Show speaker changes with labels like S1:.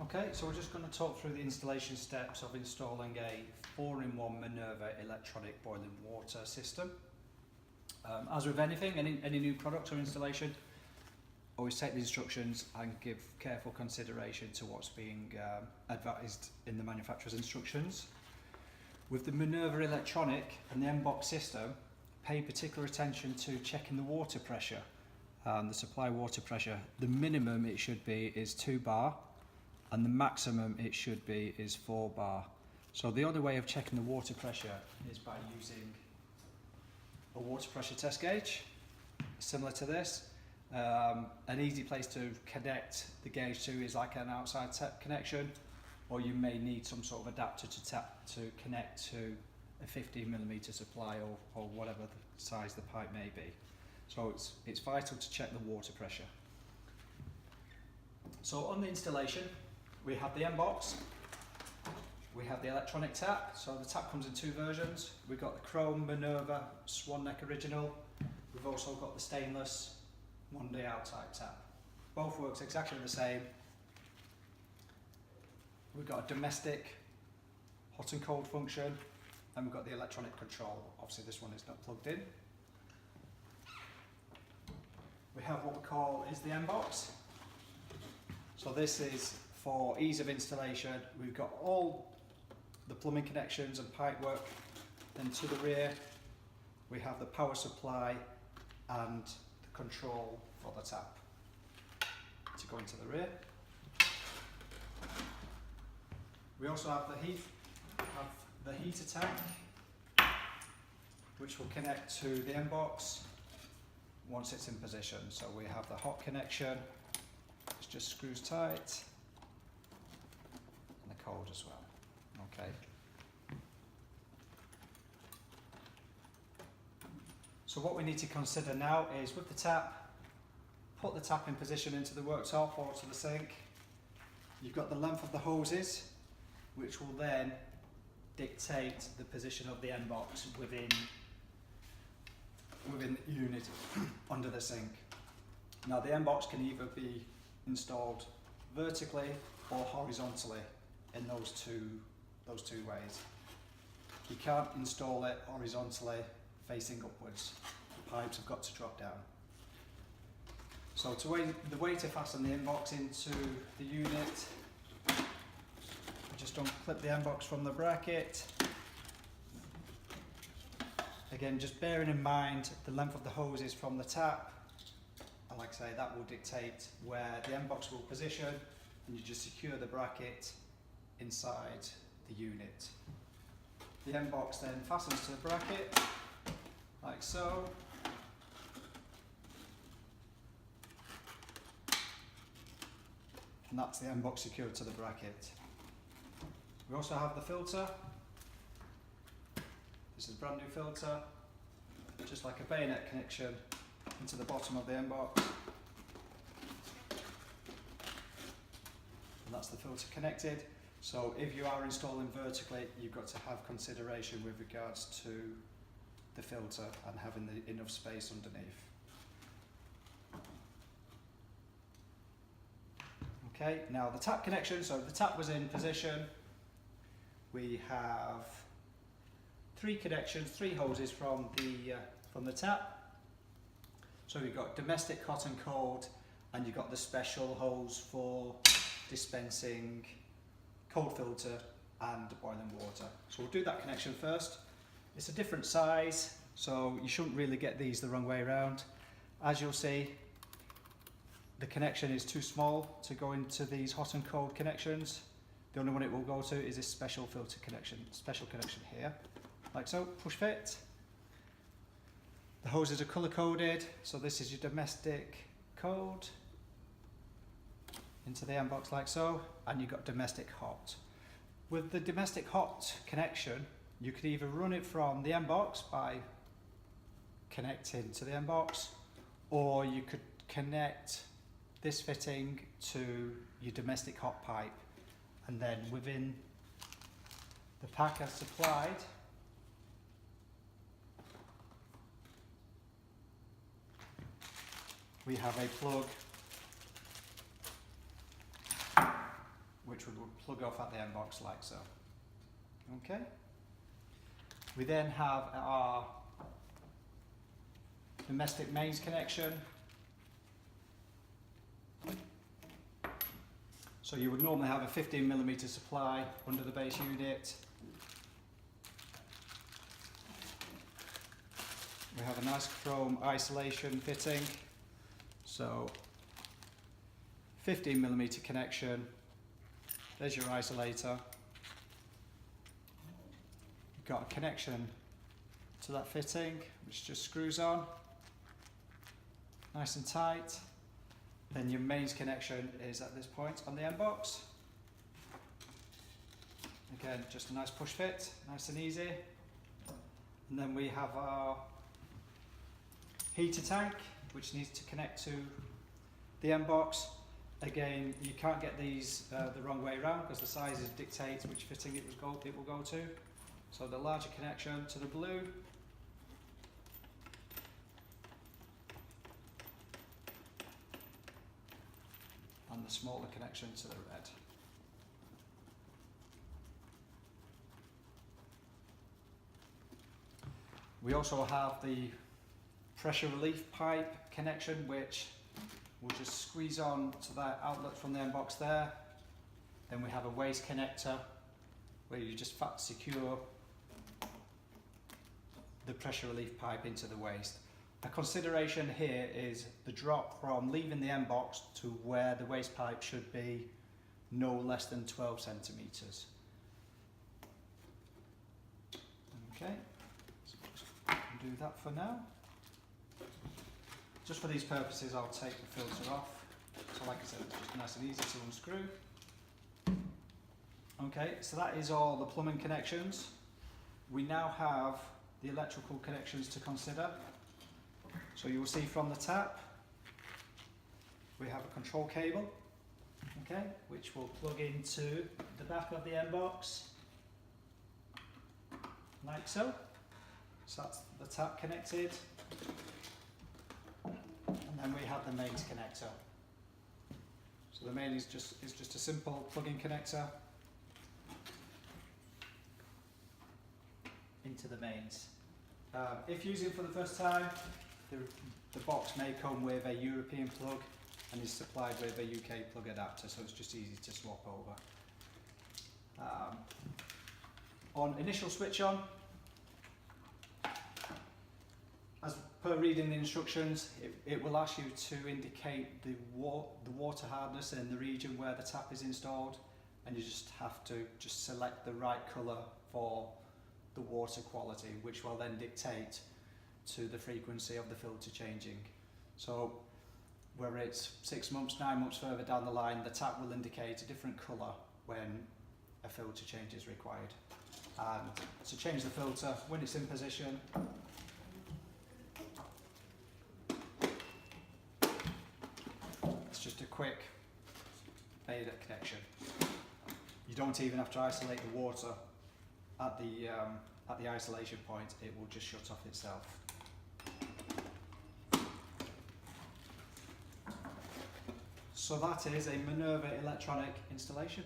S1: Okay, so we're just going to talk through the installation steps of installing a 4-in-1 Minerva electronic boiling water system. As with anything, any new product or installation, always take the instructions and give careful consideration to what's being advised in the manufacturer's instructions. With the Minerva electronic and the M-Box system, pay particular attention to checking the water pressure, the supply water pressure. The minimum it should be is 2 bar. And the maximum it should be is 4 bar. So the only way of checking the water pressure is by using a water pressure test gauge, similar to this. An easy place to connect the gauge to is like an outside tap connection, or you may need some sort of adapter to connect to a 15mm supply or whatever the size the pipe may be. So it's vital to check the water pressure. So on the installation, we have the M-Box, we have the electronic tap. So the tap comes in 2 versions. We've got the chrome Minerva Swan Neck Original. We've also got the stainless Monday Out type tap. Both works exactly the same. We've got a domestic hot and cold function, and we've got the electronic control. Obviously this one is not plugged in. We have what we call is the M-Box. So this is for ease of installation. We've got all the plumbing connections and pipe work. Then to the rear, we have the power supply and the control for the tap to go into the rear. We also have the heater tank, which will connect to the M-Box once it's in position. So we have the hot connection, which just screws tight, and the cold as well. Okay. So what we need to consider now is with the tap, put the tap in position into the worktop or to the sink. You've got the length of the hoses, which will then dictate the position of the M-Box within the unit under the sink. Now the M-Box can either be installed vertically or horizontally in those two ways. You can't install it horizontally facing upwards. The pipes have got to drop down. So the way to fasten the M-Box into the unit, just unclip the M-Box from the bracket. Again, just bearing in mind the length of the hoses from the tap, and like I say, that will dictate where the M-Box will position, and you just secure the bracket inside the unit. The M-Box then fastens to the bracket, like so. And that's the M-Box secured to the bracket. We also have the filter. This is a brand new filter, just like a bayonet connection into the bottom of the M-Box. And that's the filter connected. So if you are installing vertically, you've got to have consideration with regards to the filter and having enough space underneath. Okay, now the tap connection, so the tap was in position. We have 3 connections, 3 hoses from the tap. So we've got domestic hot and cold, and you've got the special hose for dispensing cold filter and boiling water. So we'll do that connection first. It's a different size, so you shouldn't really get these the wrong way around. As you'll see, the connection is too small to go into these hot and cold connections. The only one it will go to is this special filter connection, special connection here, like so, push fit. The hoses are colour coded, so this is your domestic code into the M-Box like so, and you've got domestic hot. With the domestic hot connection, you could either run it from the M-Box by connecting to the M-Box, or you could connect this fitting to your domestic hot pipe, and then within the pack as supplied, we have a plug which plug off at the end box like so. Okay. We then have our domestic mains connection. So you would normally have a 15mm supply under the base unit. We have a nice chrome isolation fitting. So 15mm connection. There's your isolator. You've got a connection to that fitting, which just screws on, nice and tight. Then your mains connection is at this point on the end box. Again, just a nice push fit, nice and easy. And then we have our heater tank, which needs to connect to the end box. Again, you can't get these the wrong way around because the sizes dictate which fitting it will go to. So the larger connection to the blue. And the smaller connection to the red. We also have the pressure relief pipe connection, which will just squeeze on to that outlet from the end box there. Then we have a waste connector where you just secure the pressure relief pipe into the waste. A consideration here is the drop from leaving the end box to where the waste pipe should be no less than 12 centimetres. Okay, so just do that for now. Just for these purposes, I'll take the filter off. So like I said, it's just nice and easy to unscrew. Okay, so that is all the plumbing connections. We now have the electrical connections to consider. So you will see from the tap, we have a control cable, okay, which will plug into the back of the end box, like so. So that's the tap connected. And then we have the mains connector. So the main is just a simple plug-in connector into the mains. If using for the first time, the box may come with a European plug and is supplied with a UK plug adapter, so it's just easy to swap over. On initial switch on, as per reading the instructions, it will ask you to indicate the water hardness in the region where the tap is installed, and you just have to select the right colour for the water quality, which will then dictate to the frequency of the filter changing. So whether it's 6 months, 9 months further down the line, the tap will indicate a different colour when a filter change is required. And to change the filter, when it's in position, it's just a quick fader connection. You don't even have to isolate the water at the isolation point, it will just shut off itself. So that is a Minerva electronic installation.